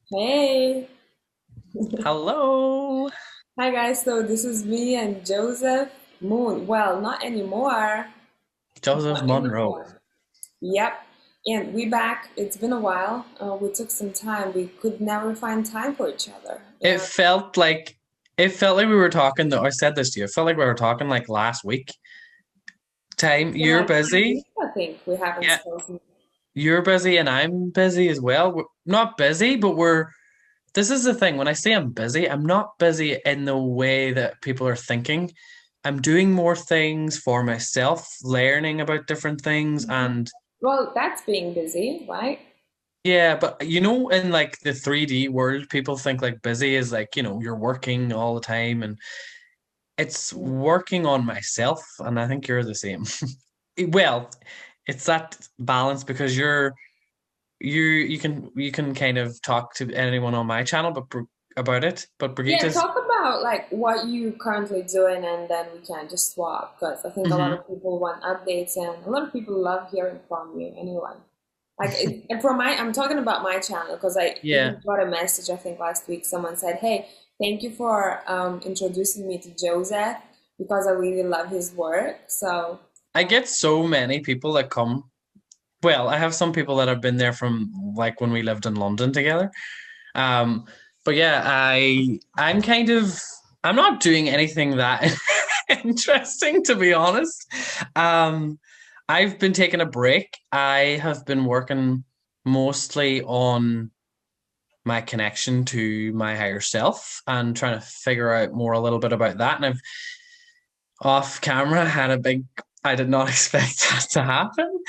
Hey, Hello, hi guys. So this is me and Joseph Moon. Well, not anymore. Joseph Not Monroe. anymore. Yep. And we back. It's been a while. We took some time. We could never find time for each other. It And felt like it felt like we were talking though. I said this to you. It felt like we were talking like last week. Time it's been you're like 5 busy. weeks, I think, we haven't Yeah, spoken. you're busy and I'm busy as well. We're not busy, but we're this is the thing. When I say I'm busy, I'm not busy in the way that people are thinking. I'm doing more things for myself, learning about different things Mhm. and Well, that's being busy, right? yeah, but in like the 3D world, people think like busy is like, you're working all the time and it's working on myself, and I think you're the same. Well, it's that balance because you can kind of talk to anyone on my channel, but about it. But Yeah, Brigita's, talk about like what you currently doing, and then we can just swap because I think a lot hmm of people want updates, and a lot of people love hearing from you anyway. And for I'm talking about my channel because I yeah, even got a message, I think last week, someone said, "Hey, thank you for introducing me to Joseph because I really love his work." So, I get so many people that come. Well, I have some people that have been there from like when we lived in London together. Um, but yeah, I'm not doing anything that interesting to be honest. Um, I've been taking a break. I have been working mostly on my connection to my higher self and trying to figure out more a little bit about that. And I've off camera had a big I did not expect that to happen,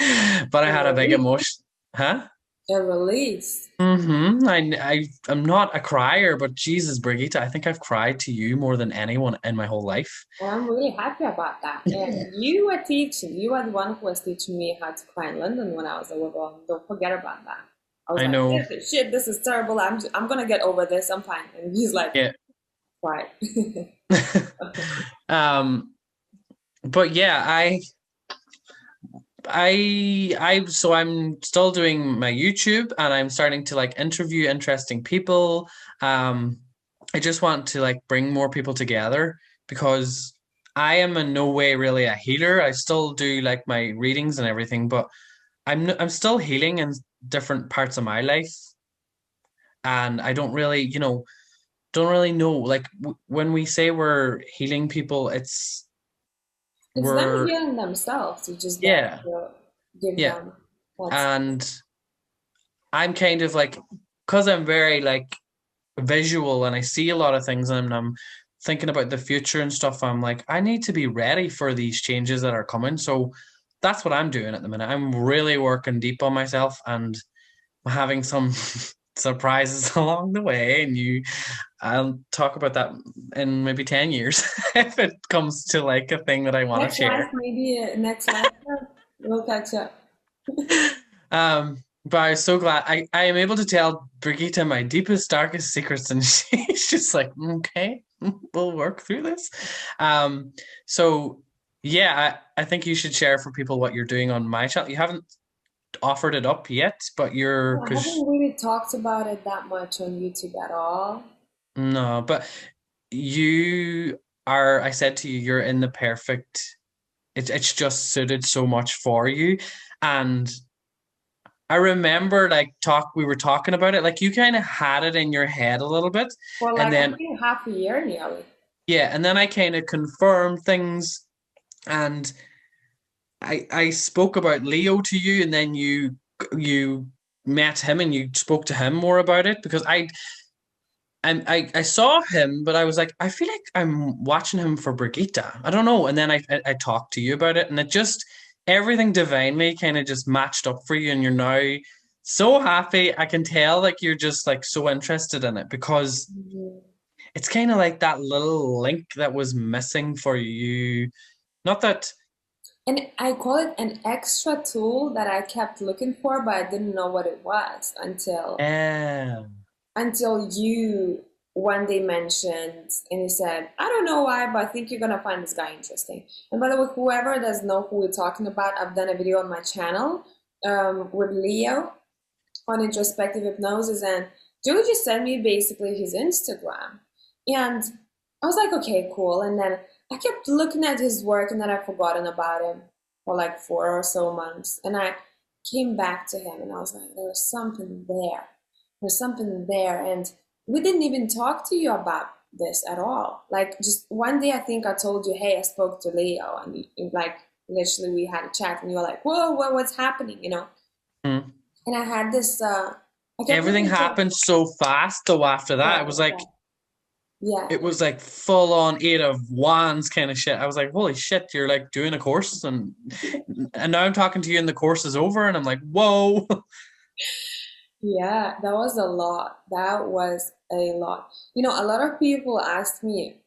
but I a had a big release, emotion. Huh? a release. I'm not a crier, but Jesus, Brigita, I think I've cried to you more than anyone in my whole life. And I'm really happy about that. And you were the one who was teaching me how to cry in London when I was a little. Don't forget about that. I was I like, know. shit, this is terrible. I'm gonna get over this. I'm fine. And he's like, Yeah. right. um, but yeah, so I'm still doing my YouTube and I'm starting to like interview interesting people. Um, I just want to like bring more people together because I am in no way really a healer. I still do like my readings and everything, but I'm still healing in different parts of my life, and I don't really know. Like when we say we're healing people, It's them we're healing themselves. You just get yeah, to give yeah, them that. and I'm kind of like because I'm very like visual and I see a lot of things and I'm thinking about the future and stuff. I'm like, I need to be ready for these changes that are coming. So that's what I'm doing at the minute. I'm really working deep on myself and having some surprises along the way. And I'll talk about that in maybe 10 years if it comes to like a thing that I want to Next life, share. maybe next life, we'll catch up. But I was so glad I am able to tell Brigita my deepest, darkest secrets, and she's just like, okay, we'll work through this. Um, so yeah, I think you should share for people what you're doing on my channel. You haven't offered it up yet, but you're I because haven't really talked about it that much on YouTube at all. no, but you are. I said to you, you're in the perfect. It's just suited so much for you, and I remember like we were talking about it, like you kind of had it in your head a little bit. For And like, I then think half a year nearly. yeah, and then I kind of confirmed things and I spoke about Leo to you and then you met him and you spoke to him more about it because I saw him, but I was like, I feel like I'm watching him for Brigita. I don't know. And then I talked to you about it, and it just everything divinely kind of just matched up for you, and you're now so happy. I can tell like you're just like so interested in it because Mhm. it's kind of like that little link that was missing for you. Not that, And I call it an extra tool that I kept looking for, but I didn't know what it was until you one day mentioned and you said, I don't know why, but I think you're gonna find this guy interesting. And by the way, whoever doesn't know who we're talking about, I've done a video on my channel with Leo on introspective hypnosis, and Joey just sent me basically his Instagram. And I was like, okay, cool. And then I kept looking at his work and then I've forgotten about him for like 4 or so months. And I came back to him and I was like, there's something there. There's something there. And we didn't even talk to you about this at all. Like just one day I think I told you, hey, I spoke to Leo, and like literally we had a chat and you were like, whoa, what's happening, you know? Mm. And I had this I kept Everything looking for happened so fast though after that. It was like yeah. it was like full on 8 of Wands kind of shit. I was like, holy shit, you're like doing a course and now I'm talking to you and the course is over and I'm like, whoa. Yeah, that was a lot. That was a lot. You know, a lot of people ask me,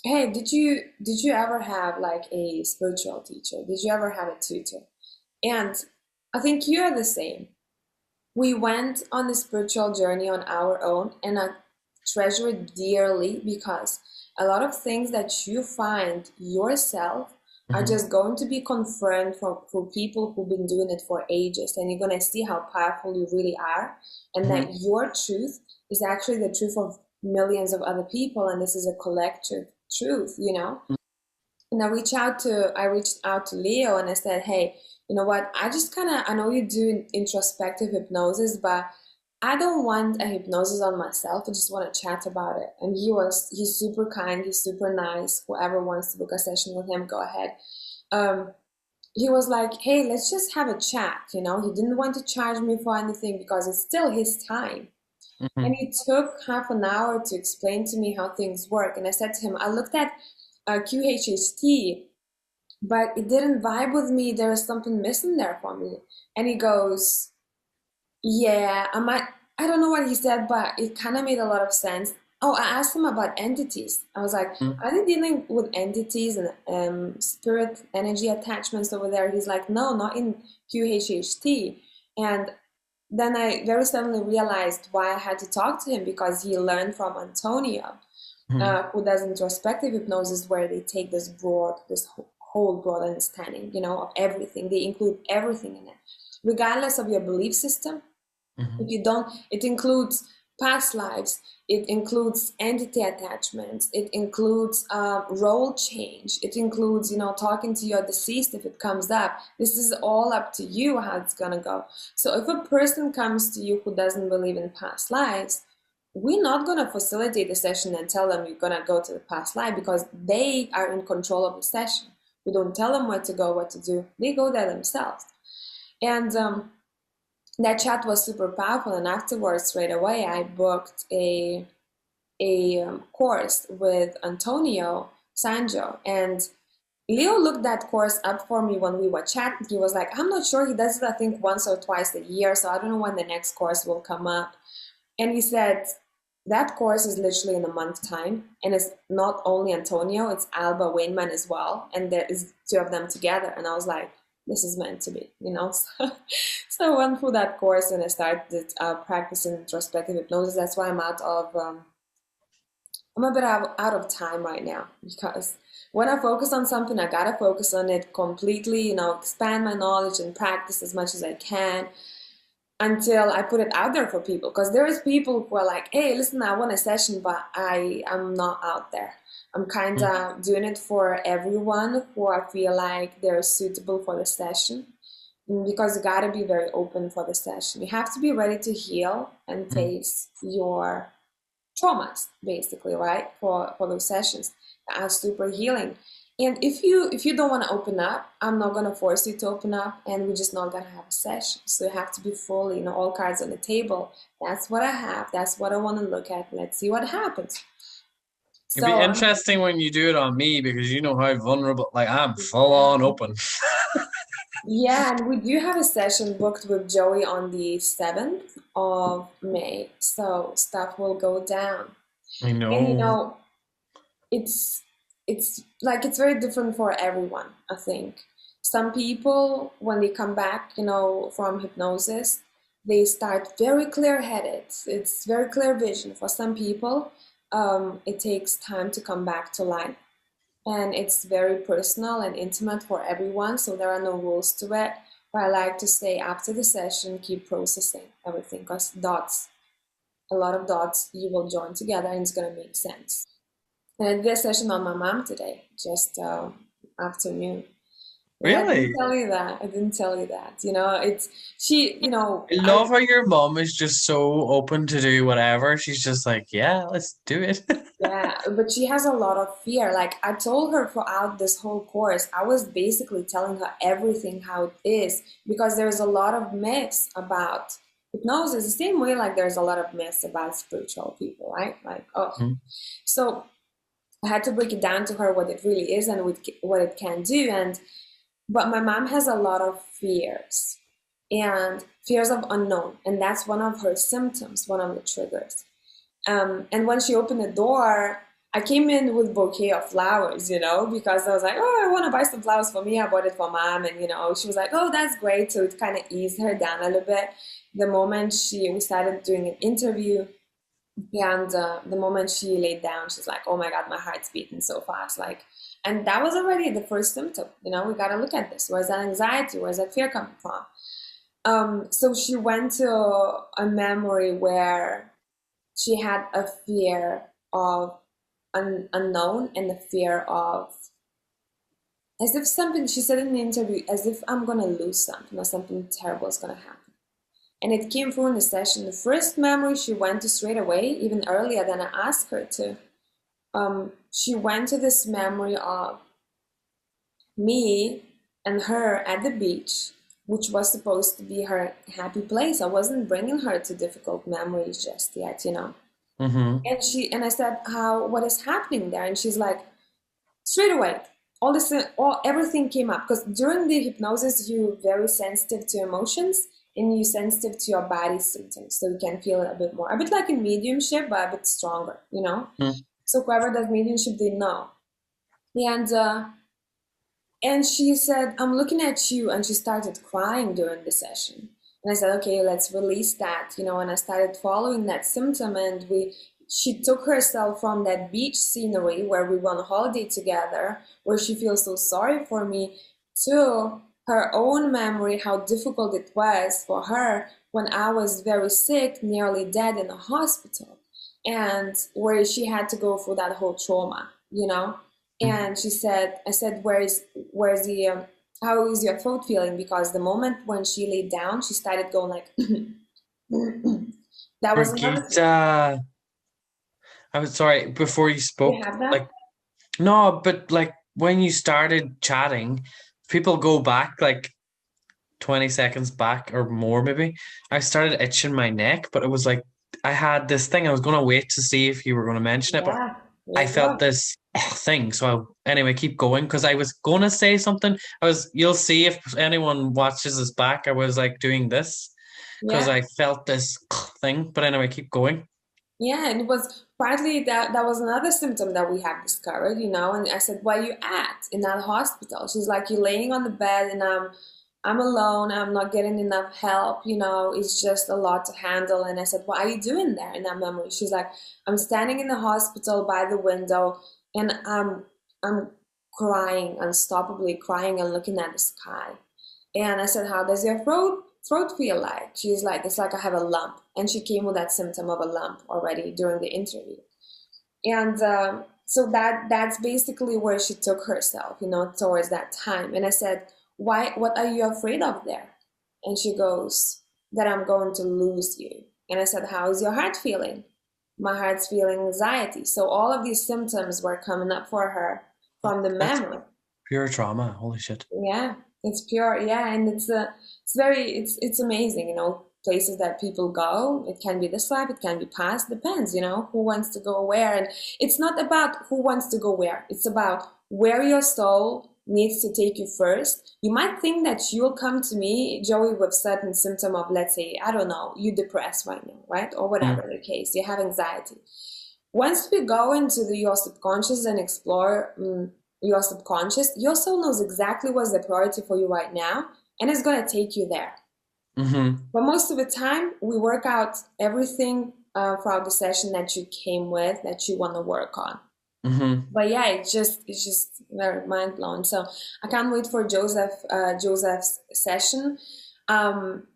hey, did you ever have like a spiritual teacher? Did you ever have a tutor? And I think you are the same. We went on the spiritual journey on our own, and I treasure it dearly because a lot of things that you find yourself are Mhm. just going to be confirmed for people who've been doing it for ages, and you're going to see how powerful you really are, and that Mhm. your truth is actually the truth of millions of other people, and this is a collective truth, you know? And I reached out to Leo and I said, hey, you know what? I know you do introspective hypnosis, but I don't want a hypnosis on myself. I just want to chat about it. And he's super kind. He's super nice. Whoever wants to book a session with him, go ahead. Um, he was like, hey, let's just have a chat. You know, he didn't want to charge me for anything because it's still his time. And Mhm. he took half an hour to explain to me how things work. And I said to him, I looked at QHHT, but it didn't vibe with me. There was something missing there for me. And he goes, yeah, I don't know what he said, but it kind of made a lot of sense. Oh, I asked him about entities. I was like, Mhm. are they dealing with entities and spirit energy attachments over there? He's like, no, not in QHHT. And then I very suddenly realized why I had to talk to him, because he learned from Antonio, Mhm. who does introspective hypnosis, where they take this whole broad understanding, you know, of everything. They include everything in it, regardless of your belief system. If Mhm. you don't, it includes past lives, it includes entity attachments, it includes role change, it includes, you know, talking to your deceased if it comes up. This is all up to you how it's gonna go. So if a person comes to you who doesn't believe in past lives, we're not gonna facilitate the session and tell them you're gonna go to the past life, because they are in control of the session. We don't tell them where to go, what to do. They go there themselves. And that chat was super powerful, and afterwards right away I booked a course with Antonio Sanjo. And Leo looked that course up for me when we were chatting. He was like, I'm not sure, he does it I think once or twice a year, so I don't know when the next course will come up. And he said that course is literally in a month time, and it's not only Antonio, it's Alba Wainman as well, and there is two of them together. And I was like, this is meant to be, you know. So I went through that course and I started practicing introspective hypnosis. That's why I'm a bit out of time right now, because when I focus on something, I gotta focus on it completely, you know, expand my knowledge and practice as much as I can until I put it out there for people. Because there is people who are like, hey, listen, I want a session, but I am not out there. I'm kind Mhm. of doing it for everyone who I feel like they're suitable for the session. Because you got to be very open for the session. You have to be ready to heal and Mhm. face your traumas, basically, right? For those sessions that are super healing. And if you don't want to open up, I'm not gonna force you to open up, and we're just not gonna have a session. So you have to be fully, you know, all cards on the table. That's what I have. That's what I want to look at. Let's see what happens. It'd be So interesting when you do it on me because you know how vulnerable, like I'm full on open. yeah, and we do have a session booked with Joey on the 7th of May. So stuff will go down. I And you know. know, it's it's very different for everyone, I think. Some people, when they come back, you know, from hypnosis, they start very clear-headed. It's very clear vision. For some people, it takes time to come back to life, and it's very personal and intimate for everyone, so there are no rules to it. But I like to say, after the session, keep processing everything, because dots a lot of dots you will join together and it's going to make sense. And I did a session on my mom today, just afternoon. Yeah, I didn't Really? tell you that. I didn't tell you that. You know, it's she, you know, I love how your mom is just so open to do whatever. She's just like, yeah, let's do it. yeah, but she has a lot of fear. Like I told her throughout this whole course, I was basically telling her everything how it is because there's a lot of myths about hypnosis, the same way like there's a lot of myths about spiritual people, right? Like, oh, Mhm. so I had to break it down to her what it really is and what it can do. And but my mom has a lot of fears and fears of unknown, and that's one of her symptoms, one of the triggers. And when she opened the door, I came in with a bouquet of flowers, you know, because I was like, oh, I want to buy some flowers for me. I bought it for mom, and you know, she was like, oh, that's great. So it kind of eased her down a little bit. The moment we started doing an interview, and the moment she laid down, she's like, oh my God, my heart's beating so fast. Like, and that was already the first symptom. You know, we got to look at this. Where's that anxiety? Where's that fear coming from? So she went to a memory where she had a fear of unknown and a fear of, as if something, she said in the interview, as if I'm going to lose something or something terrible is going to happen. And it came through in the session. The first memory she went to straight away, even earlier than I asked her to. She went to this memory of me and her at the beach, which was supposed to be her happy place. I wasn't bringing her to difficult memories just yet, you know. Mm-hmm. And I said, "How? What is happening there?" And she's like, straight away, everything came up because during the hypnosis, you're very sensitive to emotions and you're sensitive to your body symptoms, so you can feel it a bit more, a bit like in mediumship, but a bit stronger, you know. So whoever does mediumship, they know. And and she said, I'm looking at you. And she started crying during the session. And I said, okay, let's release that, you know. And I started following that symptom. And she took herself from that beach scenery where we went on holiday together, where she feels so sorry for me, to her own memory, how difficult it was for her when I was very sick, nearly dead in a hospital, and where she had to go through that whole trauma, you know. And she said, I said, where's the, how is your throat feeling? Because the moment when she laid down, she started going like, that was another thing. Brigita, I was sorry before you You spoke. have that? Like, no, but like when you started chatting, people go back like 20 seconds back or more, maybe. I started itching my neck, but it was like I had this thing. I was going to wait to see if you were going to mention it, but Yeah, I let's felt go. this thing. So anyway, keep going because I was going to say something. You'll see if anyone watches this back. I was like doing this because Yeah. I felt this thing. But anyway, keep going. Yeah, and it was partly that was another symptom that we have discovered, you know. And I said, "Where you at in that hospital?" She's like, "You're laying on the bed, and I'm alone. I'm not getting enough help. You know, it's just a lot to handle." And I said, "What are you doing there in that memory?" She's like, "I'm standing in the hospital by the window, and I'm crying, unstoppably crying and looking at the sky." And I said, how does your throat feel like? She's like, it's like I have a lump. And she came with that symptom of a lump already during the interview. And so that's basically where she took herself, you know, towards that time. And I said, why, what are you afraid of there? And she goes, that I'm going to lose you. And I said, how is your heart feeling? My heart's feeling anxiety. So all of these symptoms were coming up for her from the That's memory. pure trauma. Holy shit. Yeah, it's pure. Yeah, and it's very, it's amazing, you know, places that people go. It can be this life, it can be past, depends, you know, who wants to go where. And it's not about who wants to go where. It's about where your soul needs to take you first. You might think that you'll come to me, Joey, with certain symptom of, let's say, I don't know, you depressed right now, right? Or whatever the case, you have anxiety. Once we go into your subconscious and explore your subconscious, your soul knows exactly what's the priority for you right now, and it's going to take you there. Mm-hmm. But most of the time, we work out everything throughout the session that you came with that you want to work on. Mm-hmm. But yeah, it's just very mind blowing. So I can't wait for Joseph's session. Um,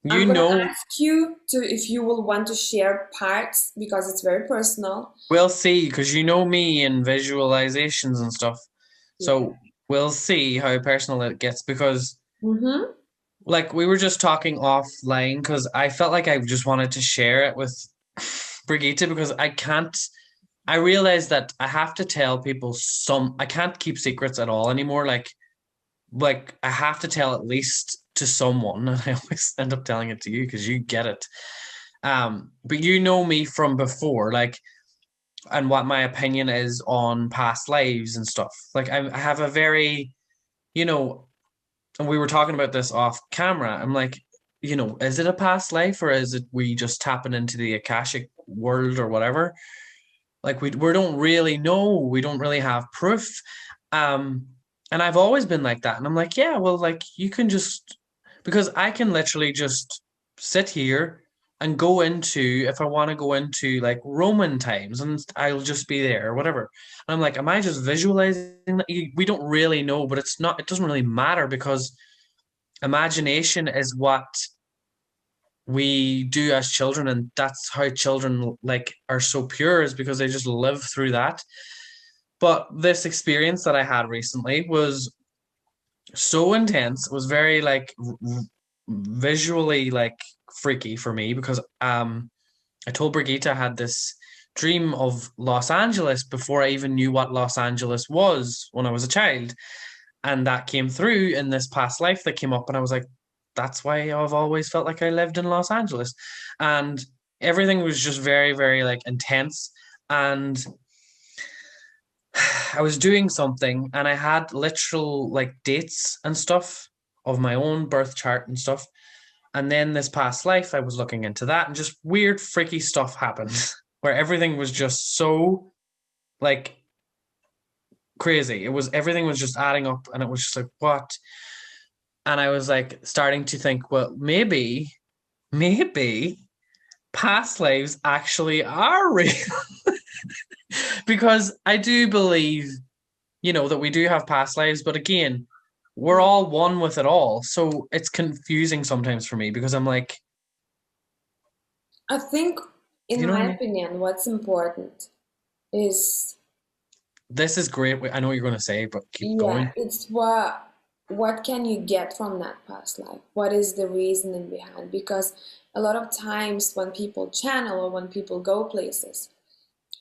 You I'm gonna know, ask you to if you will want to share parts because it's very personal. we'll see, because you know me and visualizations and stuff. Yeah. So we'll see how personal it gets, because Mm-hmm. like we were just talking offline, because I felt like I just wanted to share it with Brigita, because I can't. I realized that I have to tell people some. I can't keep secrets at all anymore. Like I have to tell at least to someone, and I always end up telling it to you because you get it. But you know me from before, like, and what my opinion is on past lives and stuff. Like I have a very, you know, and we were talking about this off camera. I'm like, is it a past life, or is it we just tapping into the Akashic world or whatever? Like we don't really know. We don't really have proof. Um, and I've always been like that. And I'm like, yeah, well, like you can just, because I can literally just sit here and go into, if I want to go into like Roman times, and I'll just be there or whatever. And I'm like, am I just visualizing that? We don't really know, but it's not, it doesn't really matter, because imagination is what we do as children, and that's how children like are so pure, is because they just live through that. But this experience that I had recently was so intense. It was very like visually like freaky for me, because I told Brigita I had this dream of Los Angeles before I even knew what Los Angeles was when I was a child. And that came through in this past life that came up, and I was like, that's why I've always felt like I lived in Los Angeles. And everything was just very, very like intense. And I was doing something, and I had literal like dates and stuff of my own birth chart and stuff. And then this past life, I was looking into that, and just weird, freaky stuff happened where everything was just so like crazy. It was, everything was just adding up, and it was just like, what? And I was like starting to think, well, maybe past lives actually are real. Because I do believe, that we do have past lives, but again, we're all one with it all. So it's confusing sometimes for me, because I'm like, I think, you in know what I my mean? opinion, what's important is, This is great. I know what you're going to say, but keep yeah, going. it's what can you get from that past life? What is the reasoning behind? Because a lot of times when people channel or when people go places,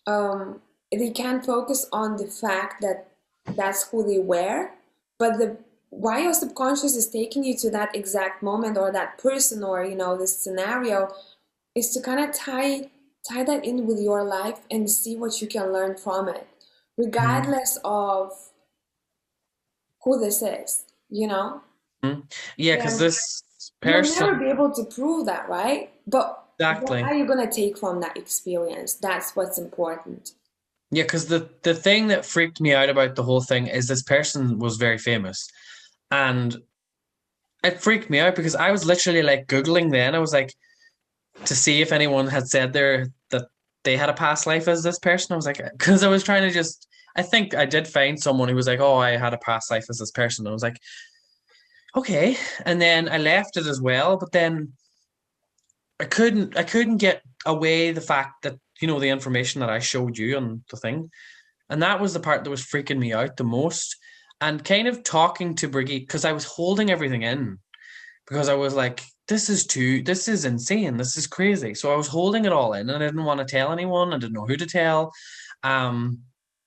they can't focus on the fact that that's who they were, but the why your subconscious is taking you to that exact moment or that person or this scenario is to kind of tie that in with your life and see what you can learn from it, Mhm. regardless of who this is, Mhm. Yeah, because and this you'll never person, be able to prove that, right? But what exactly. are you going to take from that experience? That's what's important. Yeah, because the thing that freaked me out about the whole thing is this person was very famous. And it freaked me out, because I was literally like Googling then. I was like, to see if anyone had said there that they had a past life as this person. I was like, because I was trying to just, I think I did find someone who was like, oh, I had a past life as this person. I was like, okay. And then I left it as well, but then I couldn't get away the fact that, the information that I showed you on the thing. And that was the part that was freaking me out the most. And kind of talking to Brigitte, because I was holding everything in, because I was like, this is insane. This is crazy. So I was holding it all in, and I didn't want to tell anyone. I didn't know who to tell. Um,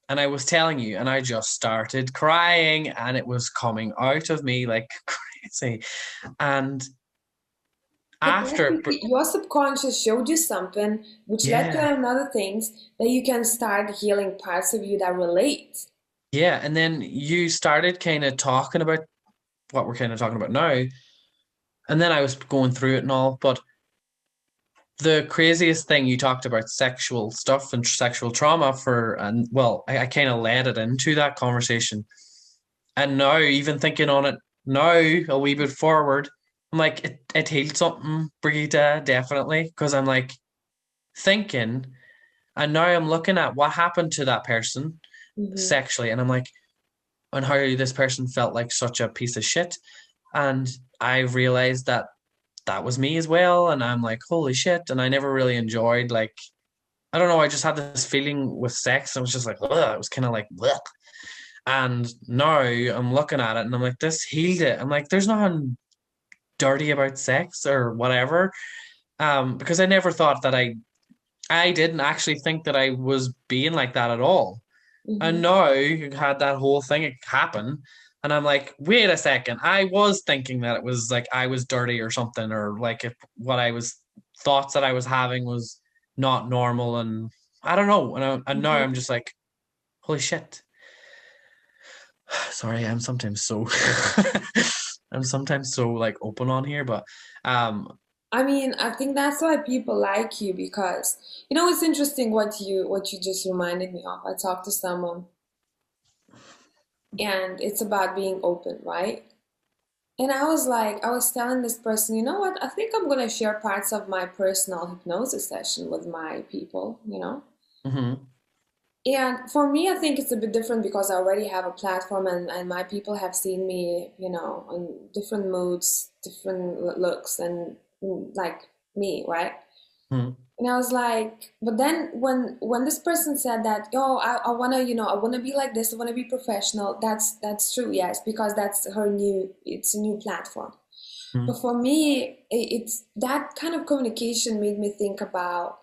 and I was telling you, and I just started crying, and it was coming out of me like crazy. And But after, technically, your subconscious showed you something which led to yeah, another things that you can start healing parts of you that relate. yeah. And then you started kind of talking about what we're kind of talking about now. And then I was going through it and all, but the craziest thing, you talked about sexual stuff and sexual trauma and well, I kind of led it into that conversation. And now, even thinking on it now, a wee bit forward, I'm like, it healed something, Brigita, definitely. Because I'm like thinking, and now I'm looking at what happened to that person Hmm. sexually, and I'm like, and how this person felt like such a piece of shit. And I realized that that was me as well. And I'm like, holy shit. And I never really enjoyed, like, I don't know, I just had this feeling with sex. I was just like, ugh, it was kind of like, ugh. And now I'm looking at it and I'm like, this healed it. I'm like, there's nothing dirty about sex or whatever. Because I never thought that I didn't actually think that I was being like that at all. And Mm-hmm. now you had that whole thing happen. And I'm like, wait a second. I was thinking that it was like I was dirty or something, or like if what I was thoughts that I was having was not normal. And I don't know. And now I'm Mm-hmm. just like, holy shit. Sorry, I'm sometimes so I'm sometimes so like open on here, but um I mean, I think that's why people like you because it's interesting what you just reminded me of. I talked to someone and it's about being open, right? And I was like, I was telling this person, you know what? I think I'm gonna share parts of my personal hypnosis session with my people. mhm, And for me, I think it's a bit different because I already have a platform and my people have seen me, in different moods, different looks, and like me, right? mhm, And I was like, but then when this person said that, oh, I wanna be like this, I wanna be professional, that's true, yes, because it's a new platform. mhm, But for me, it's that kind of communication made me think about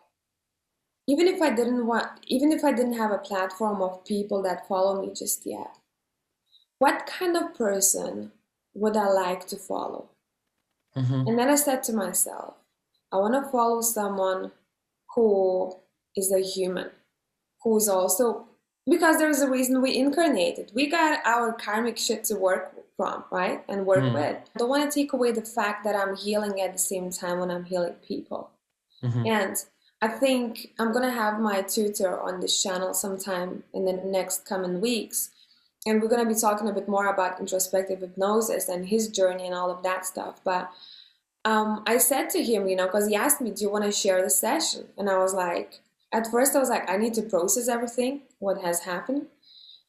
even if I didn't have a platform of people that follow me just yet, what kind of person would I like to follow? mhm, And then I said to myself, I want to follow someone who is a human, who's also, because there's a reason we incarnated. We got our karmic shit to work from, right? And work mhm, with. I don't want to take away the fact that I'm healing at the same time when I'm healing people. mhm, And I think I'm gonna have my tutor on this channel sometime in the next coming weeks. And we're gonna be talking a bit more about introspective hypnosis and his journey and all of that stuff. But I said to him, because he asked me, do you want to share the session? And I was like, at first I was like, I need to process everything, what has happened.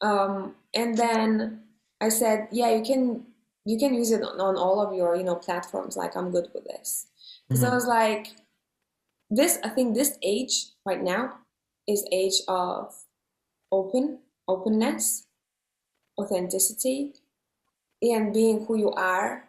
And then I said, yeah, you can use it on all of your, platforms. Like I'm good with this. Because I mhm, was like, I think this age right now is age of openness, authenticity, and being who you are,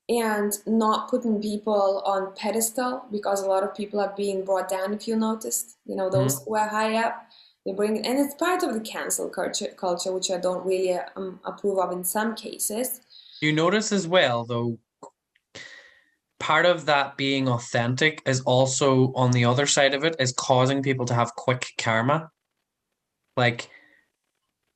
and not putting people on pedestal because a lot of people are being brought down. If you noticed, those mhm. who are high up, they bring, and it's part of the cancel culture, which I don't really approve of in some cases. You notice as well, though, part of that being authentic is also on the other side of it is causing people to have quick karma. Like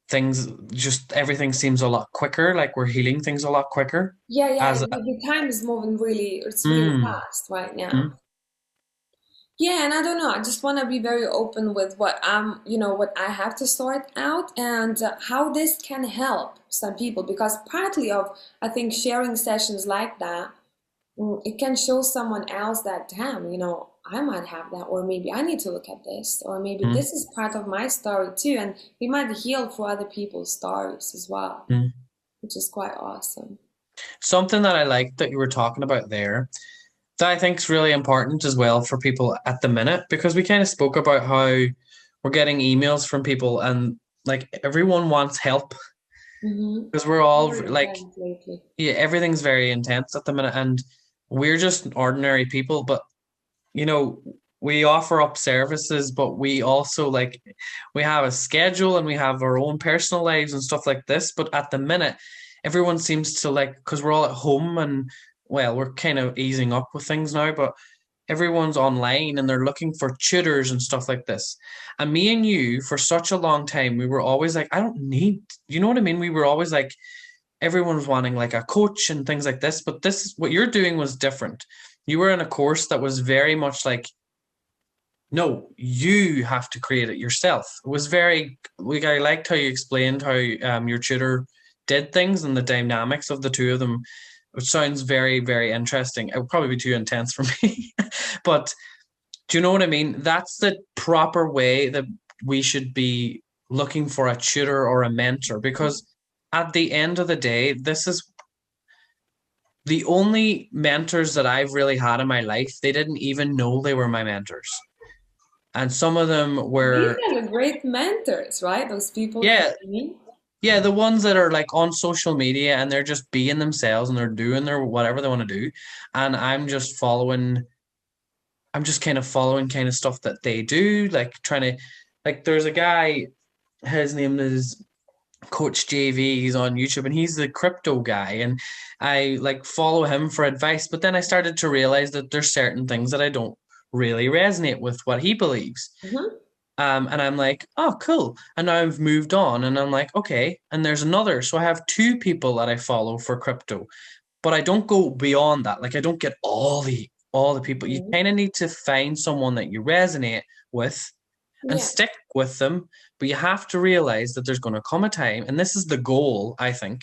things, just everything seems a lot quicker. Like we're healing things a lot quicker. Yeah, yeah, As the time is moving it's really mm, fast right now. mm, Yeah, and I don't know. I just want to be very open with what I have to sort out and how this can help some people. Because partly of, I think, sharing sessions like that, it can show someone else that, damn, I might have that, or maybe I need to look at this, or maybe mm, this is part of my story too. And we might heal for other people's stories as well, mm. which is quite awesome. Something that I like that you were talking about there that I think is really important as well for people at the minute, because we kind of spoke about how we're getting emails from people and like everyone wants help because we're all Very like, intense lately. yeah, everything's very intense at the minute and we're just ordinary people, but you know, we offer up services, but we also like we have a schedule and we have our own personal lives and stuff like this. But at the minute, everyone seems to like because we're all at home and well, we're kind of easing up with things now, but everyone's online and they're looking for tutors and stuff like this. And me and you, for such a long time, we were always like, I don't need, you know what I mean? We were always like, everyone was wanting like a coach and things like this, but this what you're doing was different. You were in a course that was very much like, no, you have to create it yourself. It was very like I liked how you explained how your tutor did things and the dynamics of the two of them, which sounds very, very interesting. It would probably be too intense for me. But do you know what I mean? That's the proper way that we should be looking for a tutor or a mentor because at the end of the day, the only mentors that I've really had in my life, they didn't even know they were my mentors. And some of them These were, are the great mentors, right? Those people that yeah, you meet. yeah, the ones that are like on social media and they're just being themselves and they're doing their whatever they want to do. And I'm just kind of following kind of stuff that they do, like trying to, like, there's a guy, his name is Coach JV. He's on YouTube and he's the crypto guy. And I like follow him for advice. But then I started to realize that there's certain things that I don't really resonate with what he believes. Hmm. And I'm like, oh, cool. And now I've moved on and I'm like, okay. And there's another. So I have two people that I follow for crypto, but I don't go beyond that. Like I don't get all the people. You Hmm. kind of need to find someone that you resonate with and Yeah. stick with them. But you have to realize that there's going to come a time, and this is the goal, I think.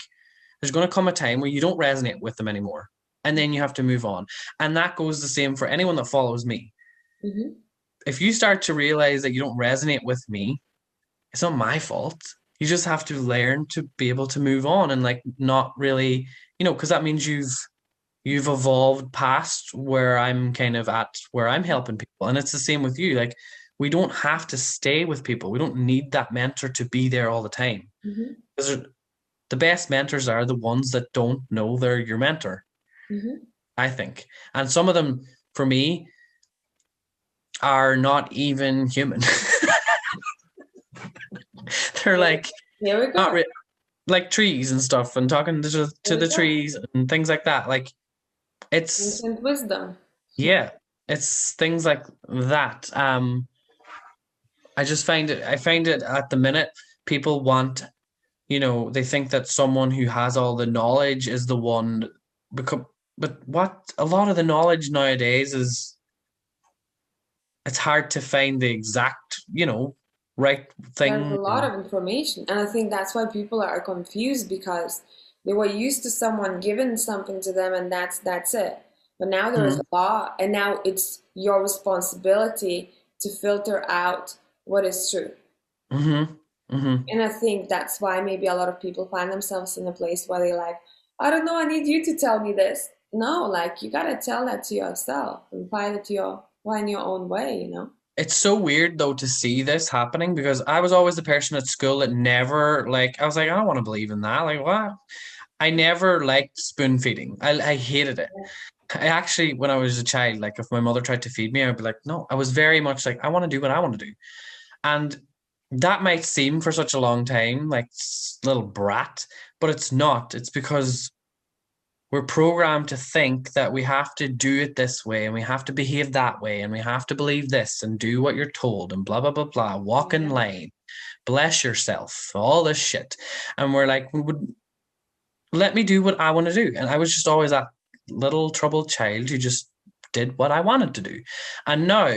There's going to come a time where you don't resonate with them anymore. And then you have to move on. And that goes the same for anyone that follows me. Hmm. If you start to realize that you don't resonate with me, it's not my fault. You just have to learn to be able to move on and like not really, because that means you've evolved past where I'm kind of at, where I'm helping people. And it's the same with you. Like, we don't have to stay with people. We don't need that mentor to be there all the time. Hmm. Because the best mentors are the ones that don't know they're your mentor, Hmm. I think. And some of them, for me, are not even human. They're like Here we not go. re- like trees and stuff, and talking Here to we the go. trees and things like that. Like, it's Ancient wisdom. yeah, it's things like that. I find it at the minute, people want, they think that someone who has all the knowledge is the one, because, but what a lot of the knowledge nowadays is, it's hard to find the exact, right There's a thing. lot of information, and I think that's why people are confused because they were used to someone giving something to them, and that's it. But now there is Hmm. a law, and now it's your responsibility to filter out what is true. Hmm. Hmm. And I think that's why maybe a lot of people find themselves in a place where they're like, I don't know, I need you to tell me this. No, like you gotta tell that to yourself and find your own way. It's so weird though to see this happening, because I was always the person at school that never, like, I was like, I don't want to believe in that. Like, what? I never liked spoon feeding. I hated it. I actually, when I was a child, like if my mother tried to feed me, I'd be like, no. I was very much like, I want to do what I want to do. And that might seem for such a long time like little brat, but it's not. It's because we're programmed to think that we have to do it this way and we have to behave that way and we have to believe this and do what you're told and blah, blah, blah, blah. Walk in Yeah. line, bless yourself, all this shit. And we're like, let me do what I want to do. And I was just always that little troubled child who just did what I wanted to do. And now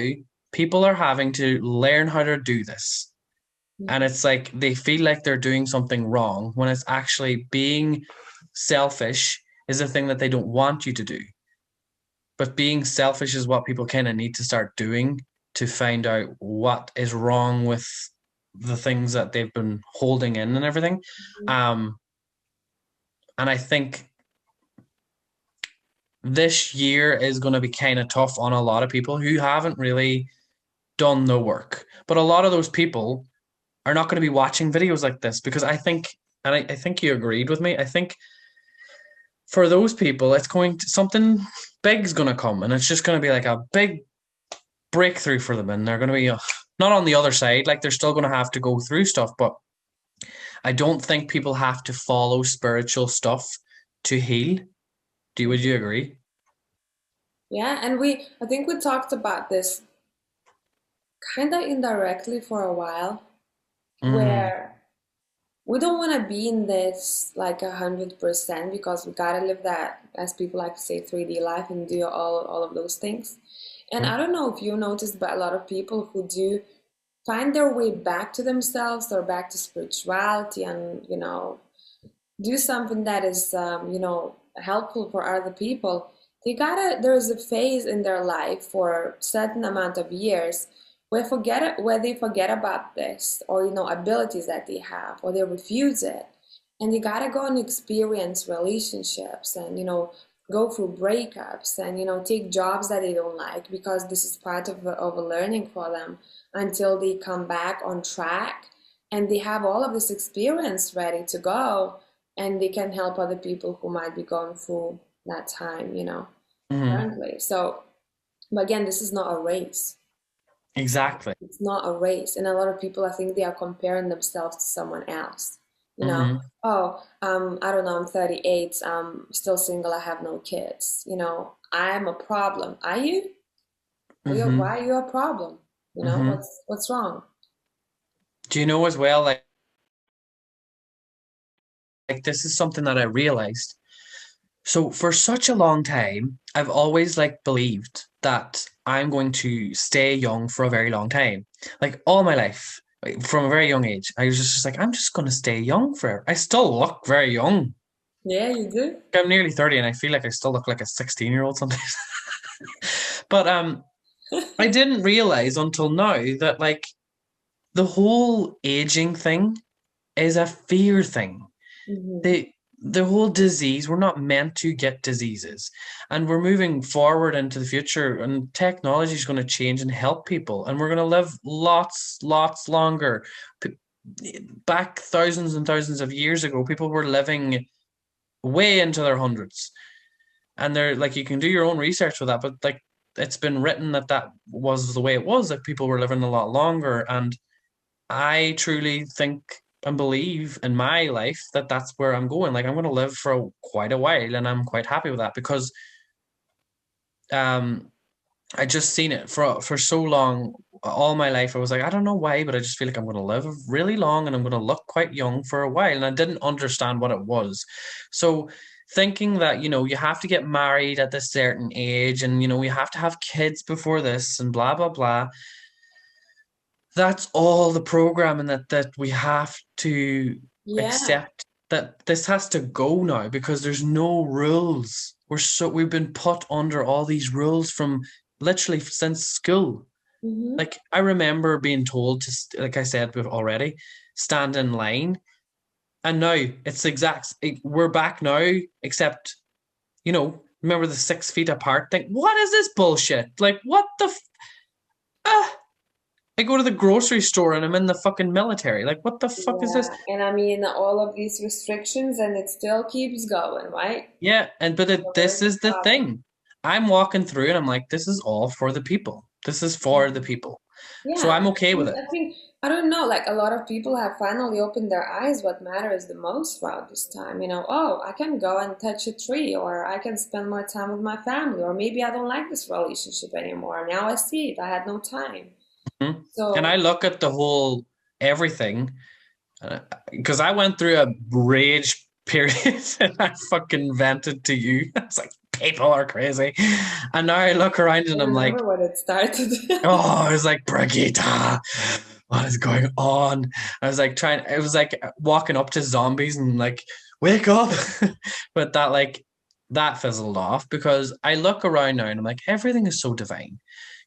people are having to learn how to do this. And Mhm. it's like they feel like they're doing something wrong when it's actually being selfish is the thing that they don't want you to do. But being selfish is what people kind of need to start doing to find out what is wrong with the things that they've been holding in and everything. Um, and I think this year is going to be kind of tough on a lot of people who haven't really done the work. But a lot of those people are not going to be watching videos like this, because I think, and I think you agreed with me, I think for those people, it's going to, something big's going to come and it's just going to be like a big breakthrough for them. And they're going to be not on the other side, like they're still going to have to go through stuff. But I don't think people have to follow spiritual stuff to heal. Would you agree? Yeah, and I think we talked about this kind of indirectly for a while, Mm, where we don't want to be in this like 100% because we gotta live that, as people like to say, 3D life and do all of those things. And mm, I don't know if you noticed, but a lot of people who do find their way back to themselves or back to spirituality and do something that is helpful for other people, there's a phase in their life for a certain amount of years where they forget about this, or abilities that they have, or they refuse it. And you gotta go and experience relationships and go through breakups and, take jobs that they don't like, because this is part of a learning for them, until they come back on track and they have all of this experience ready to go, and they can help other people who might be going through that time, Hmm. currently. So, but again, this is not a race. Exactly. It's not a race. And a lot of people, I think they are comparing themselves to someone else. Hmm. Oh, I don't know, I'm 38, I'm still single, I have no kids. I'm a problem. Are you? Hmm. Why are you a problem? Hmm. What's wrong? Do you know as well, like this is something that I realized. So for such a long time, I've always like believed that I'm going to stay young for a very long time. Like all my life, like, from a very young age, I was just like, I'm just going to stay young forever. I still look very young. Yeah, you do. I'm nearly 30 and I feel like I still look like a 16-year-old sometimes. But I didn't realize until now that like the whole aging thing is a fear thing. Hmm. The whole disease, we're not meant to get diseases, and we're moving forward into the future, and technology is going to change and help people, and we're going to live lots longer. Back thousands and thousands of years ago, people were living way into their hundreds, and they're like, you can do your own research with that, but like it's been written that that was the way it was, that people were living a lot longer. And I truly think and believe in my life that that's where I'm going. Like I'm going to live for quite a while, and I'm quite happy with that because um I just seen it for so long. All my life, I was like, I don't know why, but I just feel like I'm going to live really long, and I'm going to look quite young for a while. And I didn't understand what it was. So thinking that, you have to get married at this certain age, and, you have to have kids before this, and blah, blah, blah. That's all the programming that we have to Yeah. accept, that this has to go now because there's no rules. We've been put under all these rules from literally since school. Hmm. Like I remember being told to, like I said already, stand in line, and now it's we're back now, except remember the 6 feet apart thing. What is this bullshit? Like what the? I go to the grocery store and I'm in the fucking military. Like, what the fuck is this? Yeah. And I mean, all of these restrictions, and it still keeps going, right? Yeah, and So this where's the is the problem? thing. I'm walking through and I'm like, this is all for the people. This is for the people. So Yeah, I'm okay with it. I think, I don't know, like a lot of people have finally opened their eyes what matters the most throughout this time. Oh, I can go and touch a tree, or I can spend more time with my family, or maybe I don't like this relationship anymore. Now I see it. I had no time. Mhm. And I So, look at the whole everything because I went through a rage period and I fucking vented to you. I was like, people are crazy. And now I look around I and I'm like, remember when it started. oh, I was like, Brigita, what is going on? I was like it was like walking up to zombies and like, wake up. But that fizzled off because I look around now and I'm like, everything is so divine.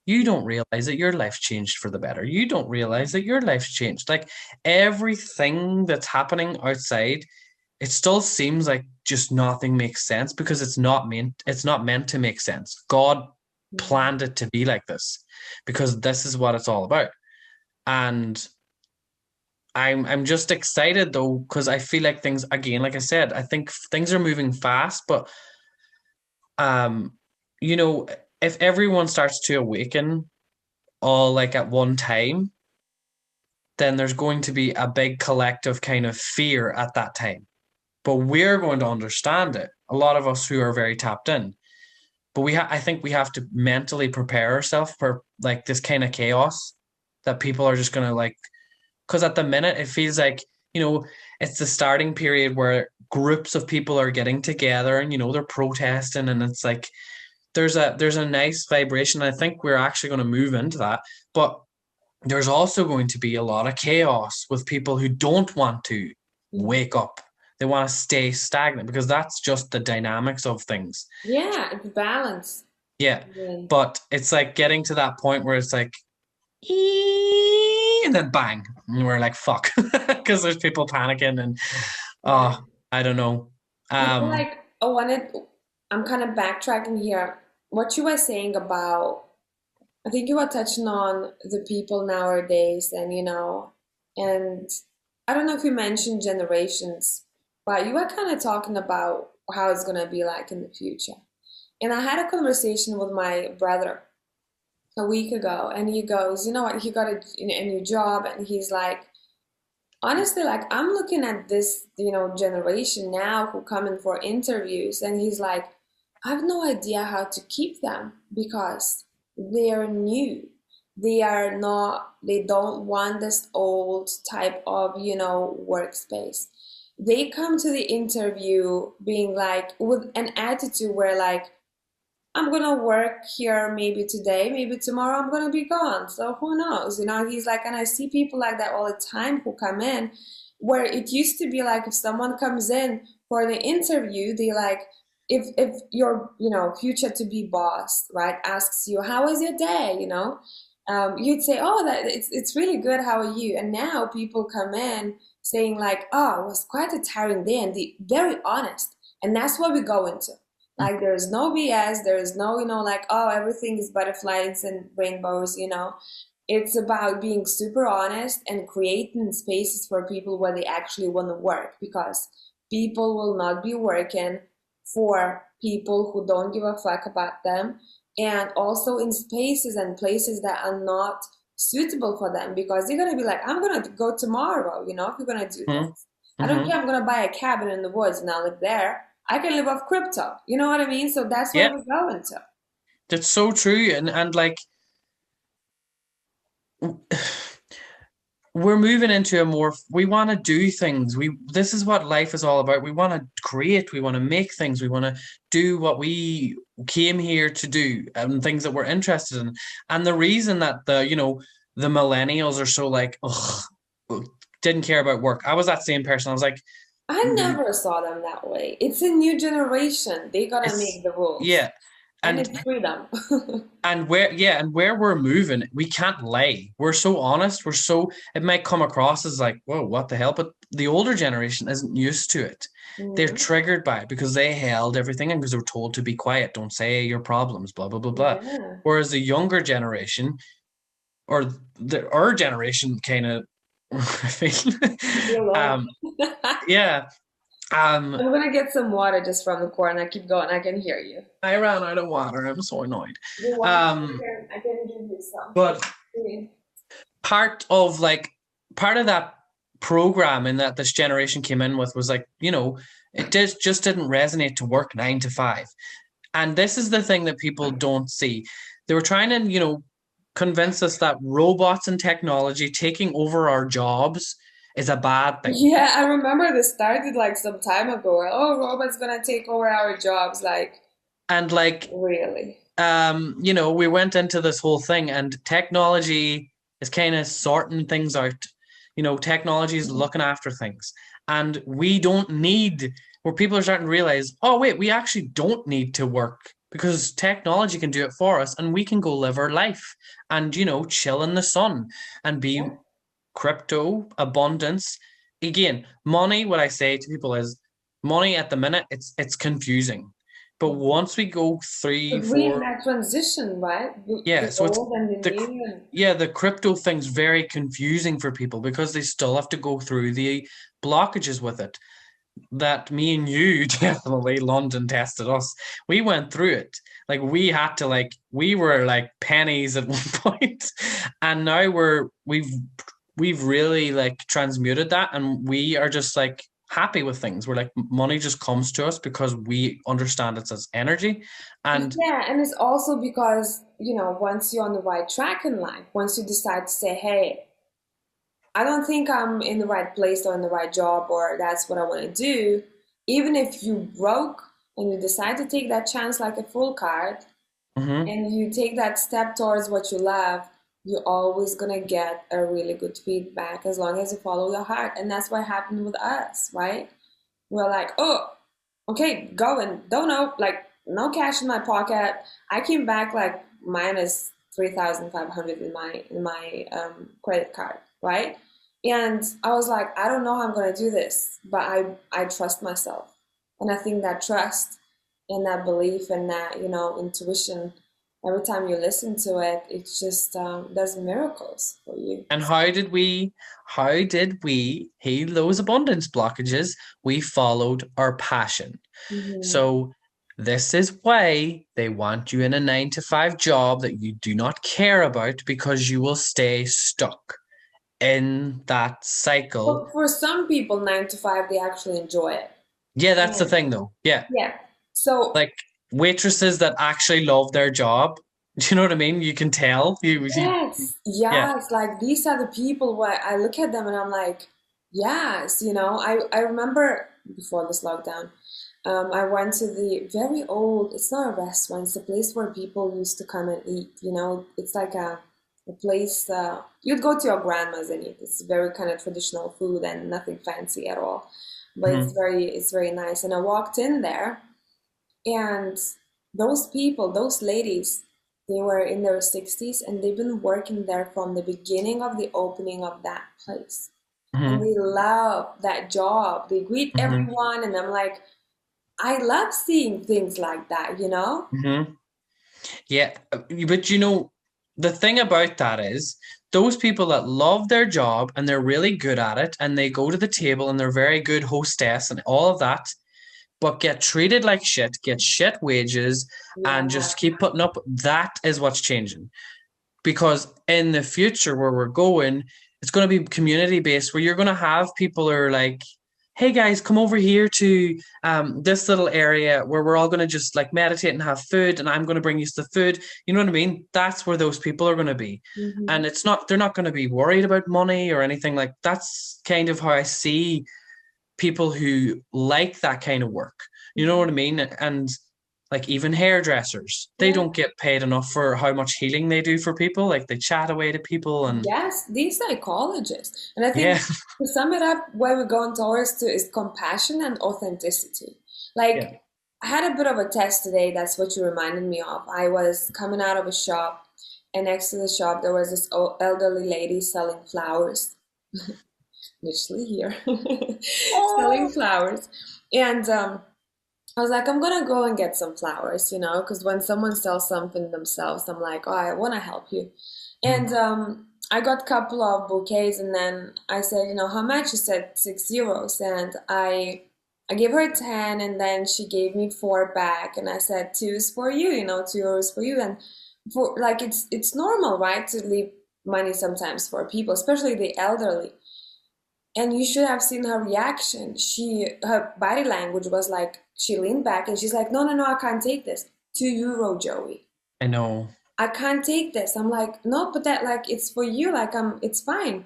You don't realize that your life changed for the better. You don't realize that your life's changed. Like everything that's happening outside, it still seems like just nothing makes sense because it's not meant to make sense. God planned it to be like this because this is what it's all about. And I'm just excited though because I feel like things, again, like I said, I think things are moving fast, but um you know if everyone starts to awaken all like at one time, then there's going to be a big collective kind of fear at that time. But we're going to understand it. A lot of us who are very tapped in. But I think we have to mentally prepare ourselves for like this kind of chaos that people are just gonna like, because at the minute it feels like, you know, it's the starting period where groups of people are getting together and they're protesting, and it's like there's a nice vibration. I think we're actually going to move into that. But there's also going to be a lot of chaos with people who don't want to wake up. They want to stay stagnant because that's just the dynamics of things. Yeah, it's balance. Yeah. Yeah. But it's like getting to that point where it's like, and then bang. And we're like, fuck. Because there's people panicking and, Yeah. oh, I don't know. I feel Um, like I wanted. I'm kind of backtracking here. What you were saying about, I think you were touching on the people nowadays, and and I don't know if you mentioned generations, but you were kind of talking about how it's gonna be like in the future. And I had a conversation with my brother a week ago, and he goes, you know what, he got a new job, and he's like, honestly, like I'm looking at this, generation now who come in for interviews, and he's like, I have no idea how to keep them because they are new. They are not, they don't want this old type of, workspace. They come to the interview being like with an attitude where like, I'm gonna work here maybe today, maybe tomorrow I'm gonna be gone. So who knows? He's like, and I see people like that all the time who come in where it used to be like if someone comes in for the interview, they like if your future to be boss, right, asks you, how was your day? You'd say, oh, that it's really good, how are you? And now people come in saying like, oh, it was quite a tiring day, and they very honest. And that's what we go into. Like there's no BS, there is no, like, oh, everything is butterflies and rainbows. It's about being super honest and creating spaces for people where they actually want to work, because people will not be working for people who don't give a fuck about them, and also in spaces and places that are not suitable for them, because they're going to be like, I'm going to go tomorrow, if you're going to do Mm-hmm. this. I don't Mm-hmm. care, I'm going to buy a cabin in the woods and I live there. I can live off crypto. You know what I mean? So that's where Yeah, we're going to. that's so true. And like we're moving into a more, we want to do things. This is what life is all about. We want to create, we want to make things, we want to do what we came here to do, and things that we're interested in. And the reason that the millennials are so like, ugh, didn't care about work. I was that same person. I was like, I never saw them that way. It's a new generation. They gotta it's make the rules. yeah. And And it's freedom. and where we're moving, we can't lie. We're so honest. It might come across as like, whoa, what the hell? But the older generation isn't used to it. They're Mhm. triggered by it because they held everything in because they were told to be quiet, don't say your problems, blah, blah, blah, blah. Yeah. Whereas the younger generation, or our generation kind of, I feel, Be alone. yeah. I'm gonna get some water just from the corner. Keep going. I can hear you. I ran out of water. I'm so annoyed. You want? Um, I can give you some. but Mm. part of that program and that this generation came in with was like, just didn't resonate to work 9 to 5. And this is the thing that people don't see. They were trying to, convince us that robots and technology taking over our jobs is a bad thing. Yeah, I remember this started like some time ago. Oh, robots gonna take over our jobs. Like, And like, really? we went into this whole thing, and technology is kind of sorting things out. Technology is looking after things, and we don't need, where people are starting to realize, oh wait, we actually don't need to work because technology can do it for us, and we can go live our life and chill in the sun and be Yeah. crypto abundance. Again, money, what I say to people is, money at the minute, it's confusing, but once we go three, Because we in four, that transition, right? yeah, The so it's old and the the new, and the crypto thing's very confusing for people because they still have to go through the blockages with it. That me and you definitely, London tested us. We went through it. Like we had to, like we were like pennies at one point, and now we've really like transmuted that, and we are just like happy with things. We're like, money just comes to us because we understand it as energy. And yeah, and it's also because, once you're on the right track in life, once you decide to say, hey, I don't think I'm in the right place or in the right job or that's what I want to do, even if you broke and you decide to take that chance like a full card mhm, and you take that step towards what you love, you're always gonna get a really good feedback as long as you follow your heart. And that's what happened with us, right? We're like, oh, okay, go, and don't know, like no cash in my pocket. I came back like minus 3,500 in my credit card, right? And I was like, I don't know how I'm gonna do this, but I trust myself, and I think that trust and that belief and that, you know, intuition, every time you listen to it, it just does miracles for you. And how did we heal those abundance blockages? We followed our passion. Hmm. So this is why they want you in a 9 to 5 job that you do not care about, because you will stay stuck in that cycle. But for some people, 9 to 5, they actually enjoy it. Yeah, that's the And thing though. Yeah. yeah. So Like waitresses that actually love their job. Do you know what I mean? You can tell. yes, Yeah. yes, like these are the people where I look at them and I'm like, yes, you know, I remember before this lockdown, I went to the very old, it's not a restaurant, it's a place where people used to come and eat, you know, it's like a place you'd go to your grandma's and eat. It's very kind of traditional food and nothing fancy at all, but Mhm. it's very nice. And I walked in there, and those people, those ladies, they were in their 60s and they've been working there from the beginning of the opening of that place. And Mhm. they love that job. They greet Mhm. everyone, and I'm like, I love seeing things like that, you know? Mhm. Yeah, but you know, the thing about that is those people that love their job and they're really good at it and they go to the table and they're very good hostess and all of that, but get treated like shit, get shit wages, and Yeah. just keep putting up. That is what's changing. Because in the future where we're going, it's going to be community based, where you're going to have people who are like, hey guys, come over here to this little area where we're all going to just like meditate and have food, and I'm going to bring you the food. You know what I mean? That's where those people are going to be. Hmm. And it's not, they're not going to be worried about money or anything. Like that's kind of how I see people who like that kind of work. You know what I mean? And like even hairdressers, they Yeah. don't get paid enough for how much healing they do for people. Like they chat away to people and Yes, these psychologists. And I yeah, think to sum it up, where we're going towards to is compassion and authenticity. yeah. Like, I had a bit of a test today. That's what you reminded me of. I was coming out of a shop, and next to the shop, there was this elderly lady selling flowers, literally here, selling Oh. flowers. And I was like, I'm gonna go and get some flowers, you know, because when someone sells something themselves, I'm like, oh, I want to help you. And Mhm. I got a couple of bouquets, and then I said, you know, how much? She said €6, and I gave her 10, and then she gave me four back, and I said, two is for you, you know, €2 for you, and for like it's normal, right, to leave money sometimes for people, especially the elderly. And you should have seen her reaction. Her body language was like, she leaned back and she's like, no, no, no, I can't take this. €2, Joey. I know. I can't take this. I'm like, no, but that like it's for you. Like it's fine.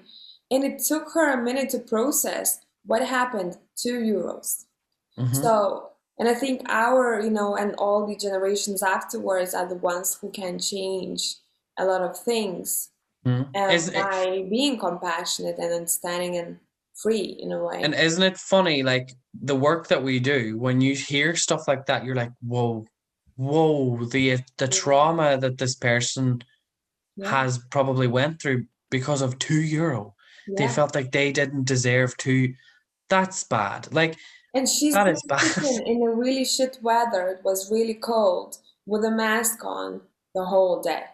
And it took her a minute to process what happened. €2. Hmm. So, and I think our, you know, and all the generations afterwards are the ones who can change a lot of things Is it, by being compassionate and understanding and free in a and way. isn't it funny, like the work that we do, when you hear stuff like that, you're like, whoa, whoa, the Yeah, trauma that this person yeah, has probably went through because of €2. They yeah. felt like they didn't deserve to. That's bad. Like And she's that been is bad. sitting in a really shit weather. It was really cold with a mask on the whole day.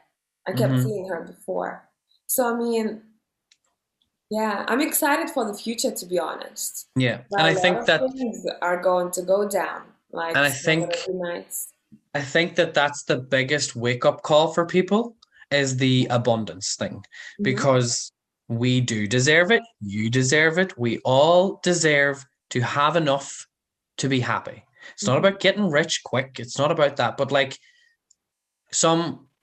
I kept Hmm. seeing her before. So, I mean, yeah, I'm excited for the future, to be honest. Yeah. But a lot of things are going to go down, like And it's not gonna be nice. I think that that's the biggest wake up call for people is the abundance thing, Hmm. because we do deserve it. You deserve it. We all deserve to have enough to be happy. It's not Hmm. about getting rich quick. It's not about that. But like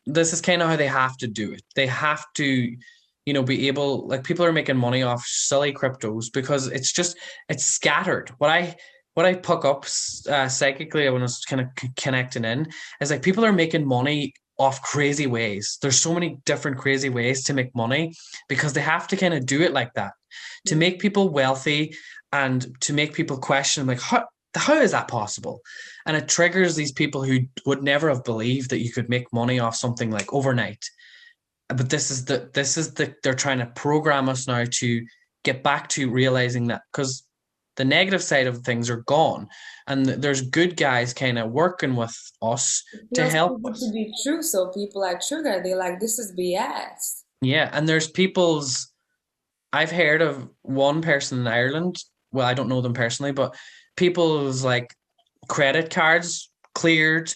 this is kind of how they have to do it. They have to, be able, like people are making money off silly cryptos because it's scattered. What I pick up psychically when I was kind of connecting in is like people are making money off crazy ways. There's so many different crazy ways to make money because they have to kind of do it like that to make people wealthy and to make people question like how is that possible? And it triggers these people who would never have believed that you could make money off something like overnight. But they're trying to program us now to get back to realizing that, because the negative side of things are gone, and there's good guys kind of working with us It to feels too help good to us. be true, so people like sugar, they're like, this is BS. Yeah, and there's people's. I've heard of one person in Ireland. Well, I don't know them personally, but people's like credit cards cleared,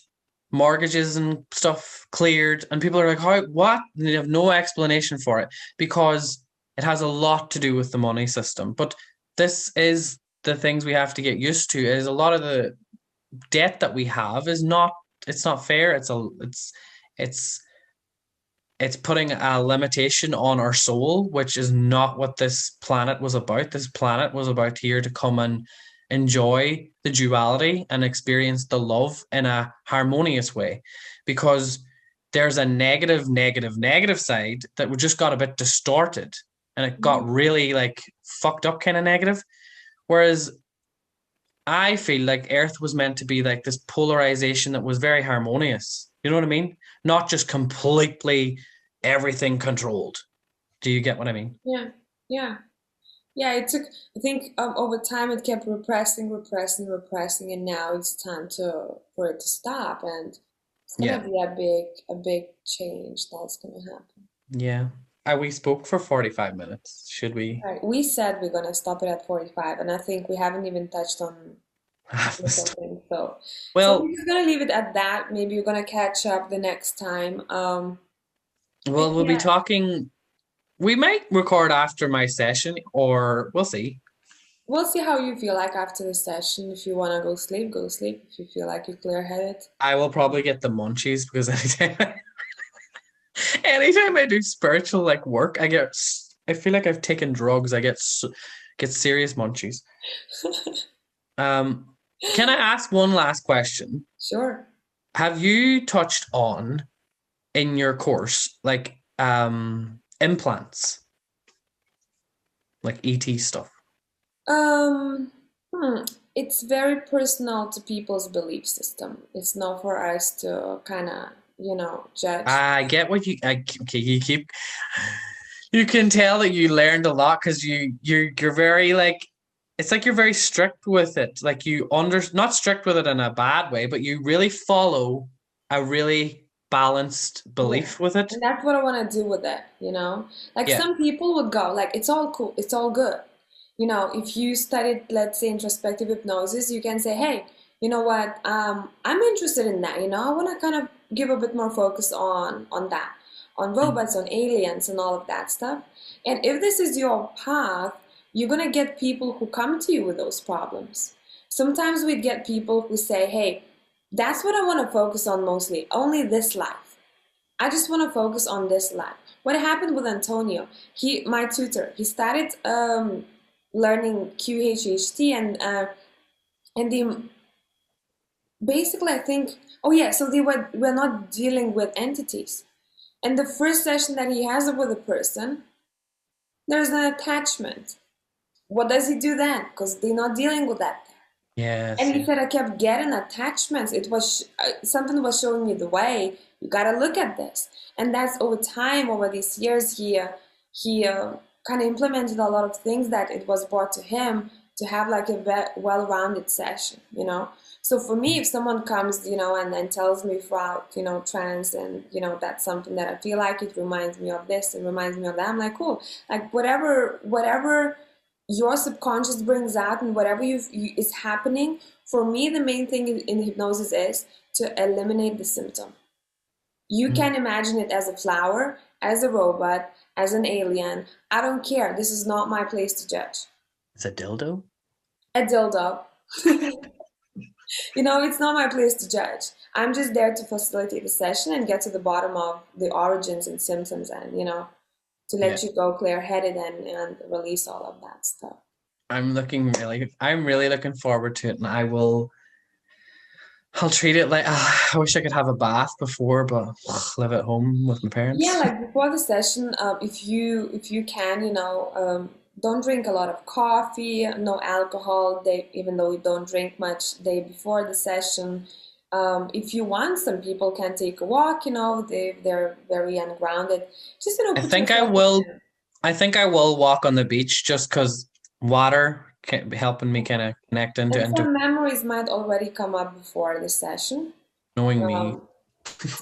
mortgages and stuff cleared, and people are like, "How? What?" And they have no explanation for it because it has a lot to do with the money system. But this is the things we have to get used to. Is a lot of the debt that we have is not. It's not fair. It's it's putting a limitation on our soul, which is not what this planet was about. This planet was about here to come and enjoy the duality and experience the love in a harmonious way. Because there's a negative side that we just got a bit distorted and it got Mhm. really like fucked up kind of negative. Whereas I feel like Earth was meant to be like this polarization that was very harmonious. You know what I mean? Not just completely everything controlled. Do you get what I mean? Yeah, yeah. Yeah, it took, I think over time it kept repressing, repressing, repressing, and now it's time for it to stop. And it's gonna Yeah. be a big change that's gonna happen. Yeah. We spoke for 45 minutes. Should we Right. We said we're gonna stop it at 45, and I think we haven't even touched on have this? little things. So we're Well, just gonna leave it at that. Maybe we're gonna catch up the next time. And we'll be yeah, talking. We might record after my session, or we'll see. we'll see how you feel like after the session. If you wanna go sleep, go sleep. If you feel like you're clear-headed. I will probably get the munchies because anytime I do spiritual like work, I feel like I've taken drugs. Get serious munchies. Um, can I ask one last question? Sure. Have you touched on in your course like implants, like ET stuff? Um, hmm, it's very personal to people's belief system. It's not for us to kind of, judge. I get what okay, you can tell that you learned a lot because you're very like it's like you're very strict with it. Like you not strict with it in a bad way, but you really follow a really balanced Yeah. belief with it. And that's what I want to do with it. Like Yeah. some people would go, like, it's all cool, it's all good. If you studied, let's say, introspective hypnosis, you can say, hey, you know what, I'm interested in that, I want to kind of give a bit more focus on that, on Mm. robots, on aliens, and all of that stuff. And if this is your path, you're gonna get people who come to you with those problems. Sometimes we get people who say, hey, that's what I want to focus on mostly, only this life. I just want to focus on this life. What happened with Antonio? My tutor, he started learning QHHT and the basically I think, oh yeah, so they were not dealing with entities. And the first session that he has with a person, there's an attachment. What does he do then? Because they're not dealing with that. Yes. And he Yeah. said I kept getting attachments. It was something was showing me the way. You gotta look at this, and that's over time, over these years. He kind of implemented a lot of things that it was brought to him to have like a well-rounded session. So for me, if someone comes, and then tells me throughout, trance, and that's something that I feel like it reminds me of this and reminds me of that. I'm like, cool, like whatever your subconscious brings out and whatever is happening. For me, the main thing in hypnosis is to eliminate the symptom. You Mm. can imagine it as a flower, as a robot, as an alien. I don't care. This is not my place to judge. It's a dildo. A dildo. It's not my place to judge. I'm just there to facilitate the session and get to the bottom of the origins and symptoms, and to Yeah. let you go clear headed and release all of that stuff. I'm really looking forward to it, and I'll treat it like I wish I could have a bath before, but live at home with my Yeah, parents. like before the session, if you can, don't drink a lot of coffee, no alcohol. Even though you don't drink much day before the session. If you want, some people can take a walk. They're very ungrounded. Just I put think I yourself in will. there. I think I will walk on the beach just because water helping me kind of connect into And some memories might already come up before the session. knowing me. Um,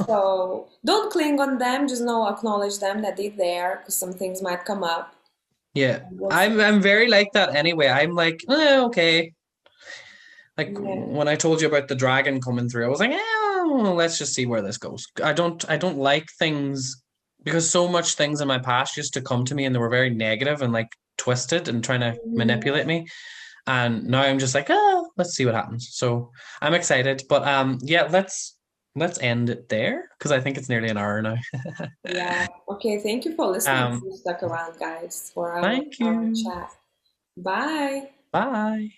so don't cling on them, just know, acknowledge them that they're there because some things might come up. Yeah, And we'll see. I'm very like that anyway. I'm like, okay. Like Yeah. when I told you about the dragon coming through, I was like, well, let's just see where this goes. I don't like things because so much things in my past used to come to me and they were very negative and like twisted and trying to Mhm. manipulate me. And now I'm just like, let's see what happens. So I'm excited. But yeah, let's end it there because I think it's nearly an hour now. Yeah. Okay. Thank you for listening. Um, You stuck around, guys, for our thank you. chat. Bye. Bye.